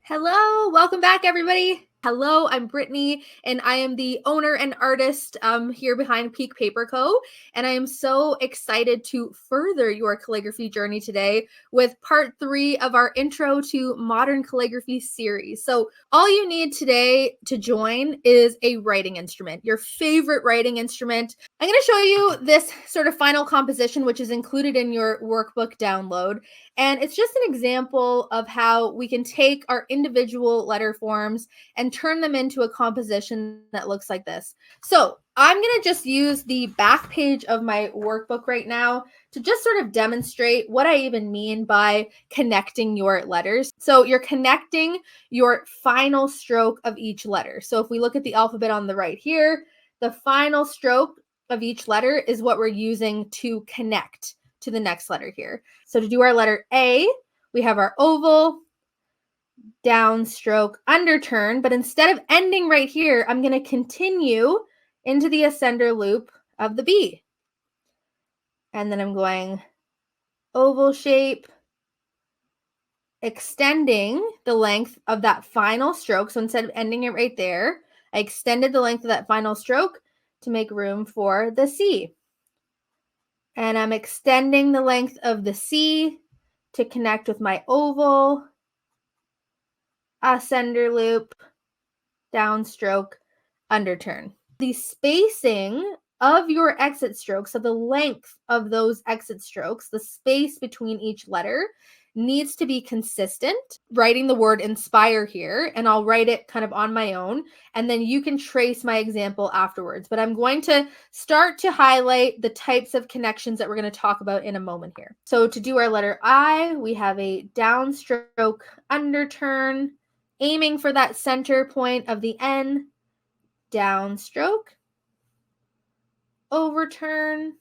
Hello, welcome back, everybody. Hello, I'm Brittany, and I am the owner and artist here behind Peak Paper Co. And I am so excited to further your calligraphy journey today with part 3 of our Intro to Modern Calligraphy series. So all you need today to join is a writing instrument, your favorite writing instrument. I'm going to show you this sort of final composition, which is included in your workbook download. And it's just an example of how we can take our individual letter forms and turn them into a composition that looks like this. So I'm going to just use the back page of my workbook right now to just sort of demonstrate what I even mean by connecting your letters. So you're connecting your final stroke of each letter. So if we look at the alphabet on the right here, the final stroke of each letter is what we're using to connect to the next letter here. So to do our letter A, we have our oval, downstroke, underturn, but instead of ending right here, I'm going to continue into the ascender loop of the B. And then I'm going oval shape, extending the length of that final stroke. So instead of ending it right there, I extended the length of that final stroke to make room for the C. And I'm extending the length of the C to connect with my oval, ascender loop, downstroke, underturn. The spacing of your exit strokes, so the length of those exit strokes, the space between each letter, needs to be consistent. Writing the word inspire here, and I'll write it kind of on my own, and then you can trace my example afterwards. But I'm going to start to highlight the types of connections that we're going to talk about in a moment here. So to do our letter I, we have a downstroke, underturn, aiming for that center point of the N, downstroke, overturn,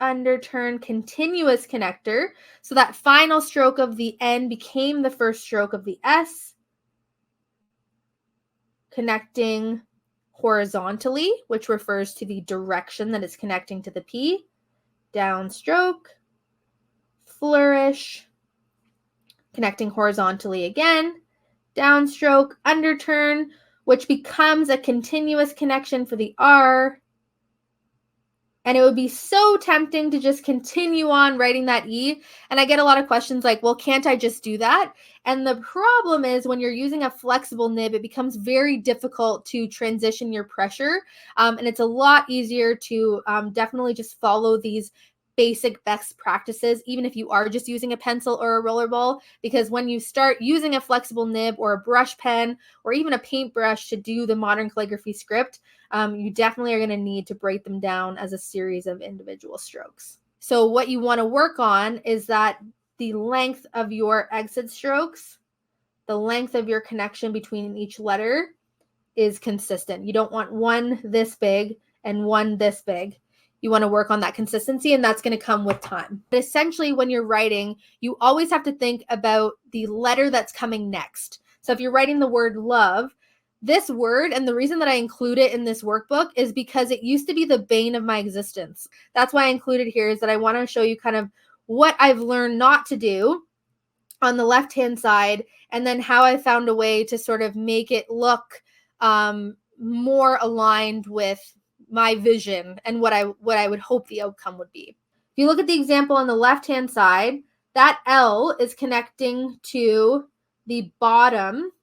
underturn, continuous connector. So that final stroke of the N became the first stroke of the S, connecting horizontally, which refers to the direction that it's connecting to the P, downstroke, flourish, connecting horizontally again, downstroke, underturn, which becomes a continuous connection for the R. And it would be so tempting to just continue on writing that E. And I get a lot of questions like, well, can't I just do that? And the problem is when you're using a flexible nib, it becomes very difficult to transition your pressure. And it's a lot easier to definitely just follow these basic best practices, even if you are just using a pencil or a roller ball, because when you start using a flexible nib or a brush pen or even a paintbrush to do the modern calligraphy script, you definitely are going to need to break them down as a series of individual strokes. So what you want to work on is that the length of your exit strokes, the length of your connection between each letter is consistent. You don't want one this big and one this big. You want to work on that consistency, and that's going to come with time. But essentially, when you're writing, you always have to think about the letter that's coming next. So if you're writing the word love, this word, and the reason that I include it in this workbook is because it used to be the bane of my existence. That's why I included here, is that I want to show you kind of what I've learned not to do on the left-hand side, and then how I found a way to sort of make it look more aligned with my vision and what I would hope the outcome would be. If you look at the example on the left-hand side, that L is connecting to the bottom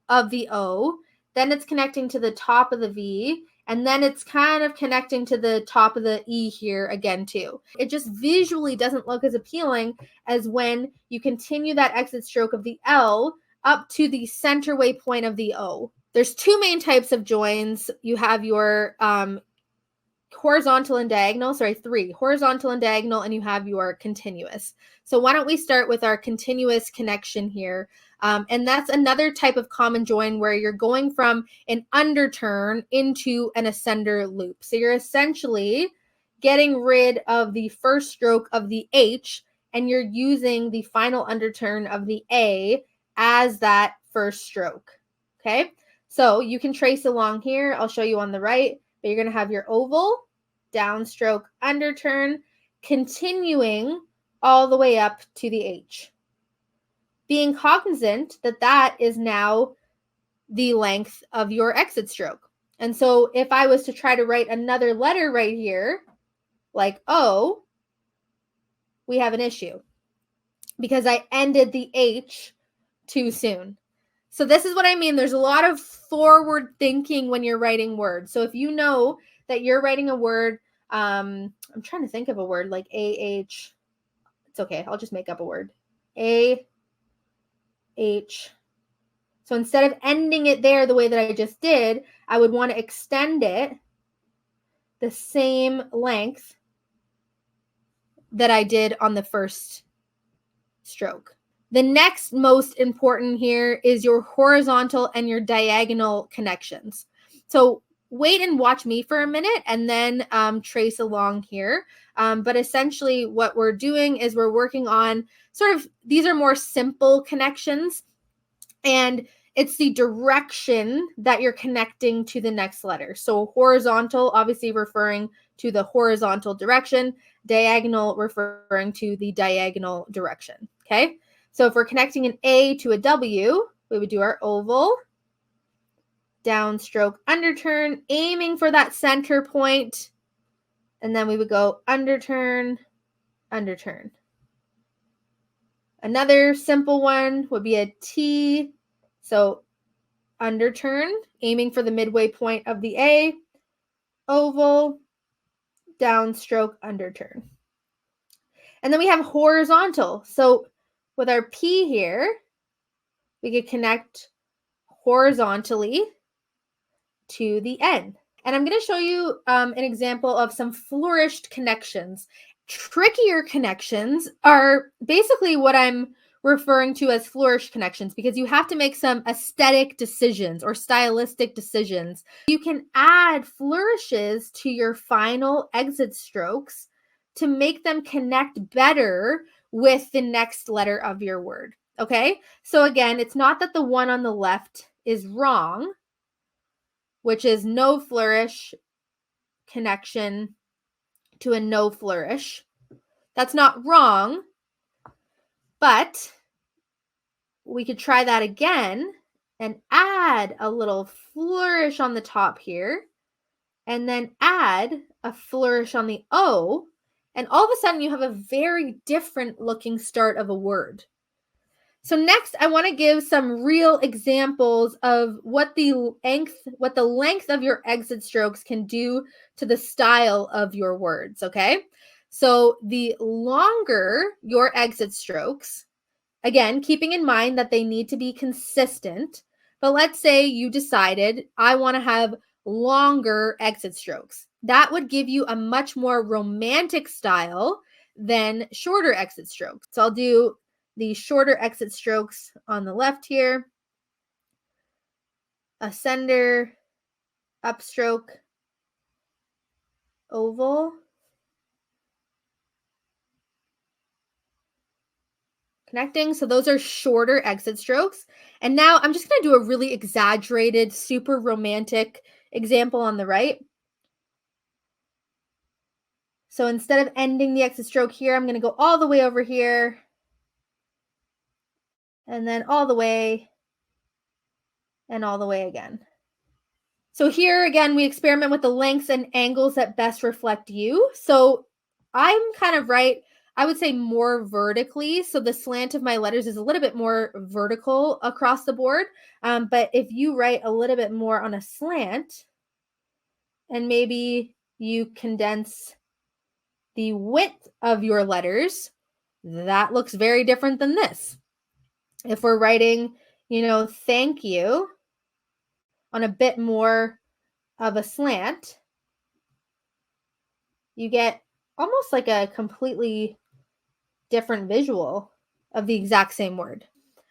of the O, then it's connecting to the top of the V, and then it's kind of connecting to the top of the E here again too. It just visually doesn't look as appealing as when you continue that exit stroke of the L up to the center way point of the O. There's two main types of joins. You have your horizontal and diagonal, three, horizontal and diagonal, and you have your continuous. So why don't we start with our continuous connection here? And that's another type of common join where you're going from an underturn into an ascender loop. So you're essentially getting rid of the first stroke of the H, and you're using the final underturn of the A as that first stroke. Okay, so you can trace along here. I'll show you on the right, but you're going to have your oval, downstroke, underturn, continuing all the way up to the H. being cognizant that that is now the length of your exit stroke. And so if I was to try to write another letter right here, like O, we have an issue because I ended the H too soon. So this is what I mean. There's a lot of forward thinking when you're writing words. So if you know that you're writing a word, I'm trying to think of a word like A-H. It's okay. I'll just make up a word. A-H. So instead of ending it there the way that I just did, I would want to extend it the same length that I did on the first stroke. The next most important here is your horizontal and your diagonal connections. So wait and watch me for a minute and then trace along here. But essentially what we're doing is we're working on sort of, these are more simple connections, and it's the direction that you're connecting to the next letter. So horizontal, obviously referring to the horizontal direction, diagonal referring to the diagonal direction, okay? So if we're connecting an A to a W, we would do our oval, downstroke, underturn, aiming for that center point, and then we would go underturn, underturn. Another simple one would be a T, so underturn, aiming for the midway point of the A, oval, downstroke, underturn. And then we have horizontal. So with our P here, we could connect horizontally to the N. And I'm going to show you an example of some flourished connections. Trickier connections are basically what I'm referring to as flourished connections, because you have to make some aesthetic decisions or stylistic decisions. You can add flourishes to your final exit strokes to make them connect better with the next letter of your word. Okay, so again, it's not that the one on the left is wrong, which is no flourish connection to a no flourish. That's not wrong, but we could try that again and add a little flourish on the top here, and then add a flourish on the O, and all of a sudden you have a very different looking start of a word. So next, I want to give some real examples of what the length of your exit strokes can do to the style of your words, okay? So the longer your exit strokes, again, keeping in mind that they need to be consistent, but let's say you decided I want to have longer exit strokes. That would give you a much more romantic style than shorter exit strokes. So I'll do the shorter exit strokes on the left here. Ascender, upstroke, oval, connecting. So those are shorter exit strokes. And now I'm just going to do a really exaggerated, super romantic example on the right. So instead of ending the exit stroke here, I'm going to go all the way over here, and then all the way, and all the way again. So here again, we experiment with the lengths and angles that best reflect you. So I'm kind of right, I would say more vertically. So the slant of my letters is a little bit more vertical across the board. But if you write a little bit more on a slant, and maybe you condense the width of your letters, that looks very different than this. If we're writing, thank you on a bit more of a slant, you get almost like a completely different visual of the exact same word.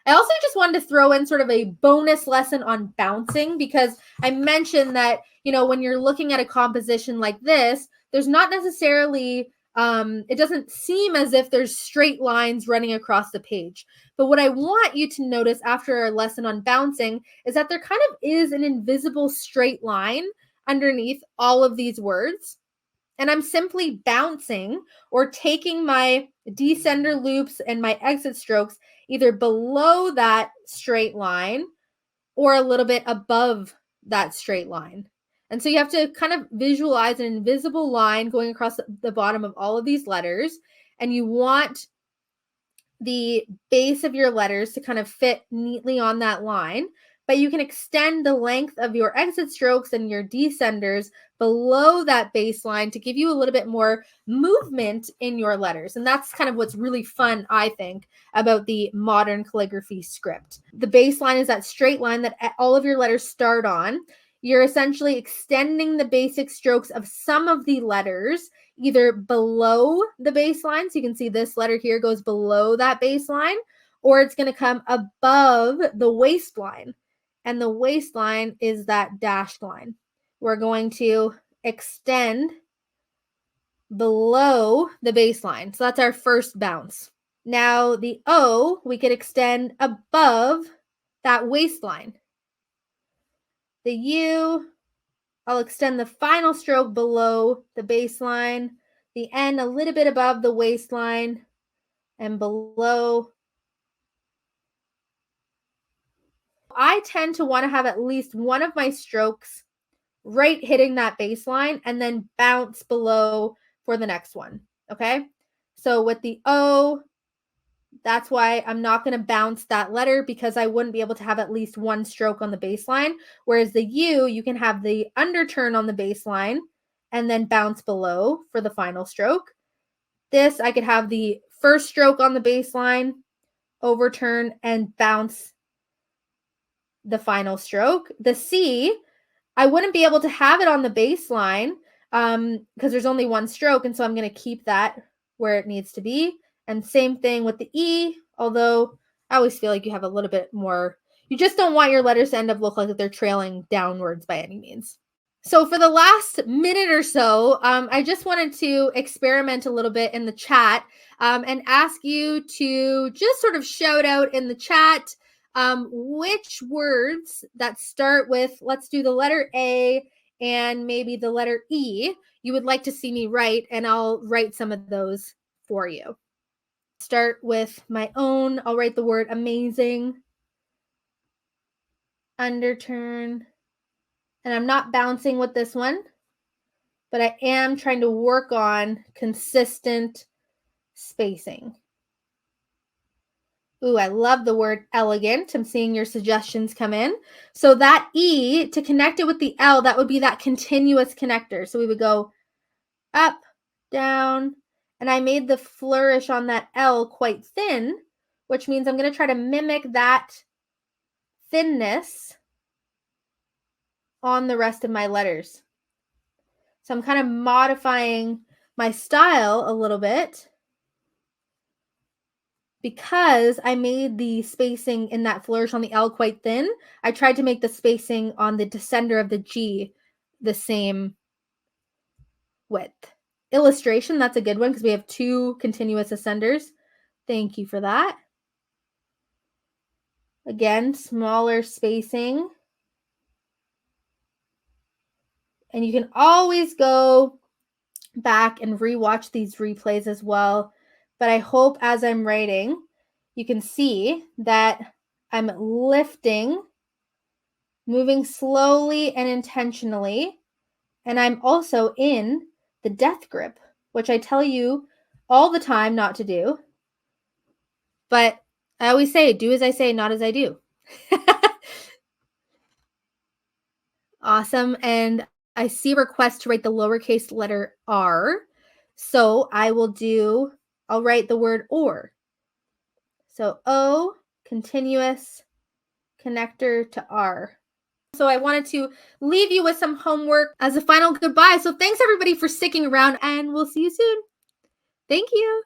I also just wanted to throw in sort of a bonus lesson on bouncing, because I mentioned that, when you're looking at a composition like this, there's not necessarily, it doesn't seem as if there's straight lines running across the page. But what I want you to notice after our lesson on bouncing is that there kind of is an invisible straight line underneath all of these words. And I'm simply bouncing or taking my descender loops and my exit strokes either below that straight line or a little bit above that straight line. And so you have to kind of visualize an invisible line going across the bottom of all of these letters. And you want the base of your letters to kind of fit neatly on that line, but you can extend the length of your exit strokes and your descenders below that baseline to give you a little bit more movement in your letters. And that's kind of what's really fun, I think, about the modern calligraphy script. The baseline is that straight line that all of your letters start on. You're essentially extending the basic strokes of some of the letters either below the baseline. So you can see this letter here goes below that baseline, or it's going to come above the waistline. And the waistline is that dashed line. We're going to extend below the baseline. So that's our first bounce. Now the O, we could extend above that waistline. The U, I'll extend the final stroke below the baseline, the N a little bit above the waistline, and below. I tend to want to have at least one of my strokes right hitting that baseline and then bounce below for the next one, okay? So with the O, that's why I'm not going to bounce that letter, because I wouldn't be able to have at least one stroke on the baseline. Whereas the U, you can have the underturn on the baseline and then bounce below for the final stroke. This, I could have the first stroke on the baseline, overturn, and bounce the final stroke. The C, I wouldn't be able to have it on the baseline because there's only one stroke. And so I'm going to keep that where it needs to be. And same thing with the E, although I always feel like you have a little bit more, you just don't want your letters to end up look like they're trailing downwards by any means. So for the last minute or so, I just wanted to experiment a little bit in the chat and ask you to just sort of shout out in the chat which words that start with, let's do the letter A and maybe the letter E, you would like to see me write, and I'll write some of those for you. Start with my own. I'll write the word amazing, underturn, and I'm not bouncing with this one, but I am trying to work on consistent spacing. Ooh, I love the word elegant. I'm seeing your suggestions come in. So that E, to connect it with the L, that would be that continuous connector. So we would go up, down, and I made the flourish on that L quite thin, which means I'm going to try to mimic that thinness on the rest of my letters. So I'm kind of modifying my style a little bit because I made the spacing in that flourish on the L quite thin. I tried to make the spacing on the descender of the G the same width. Illustration, that's a good one because we have two continuous ascenders. Thank you for that. Again, smaller spacing. And you can always go back and rewatch these replays as well. But I hope as I'm writing, you can see that I'm lifting, moving slowly and intentionally. And I'm also in the death grip, which I tell you all the time not to do. But I always say, do as I say, not as I do. Awesome. And I see a request to write the lowercase letter R. So I'll write the word or. So O, continuous connector to R. So I wanted to leave you with some homework as a final goodbye. So thanks everybody for sticking around, and we'll see you soon. Thank you.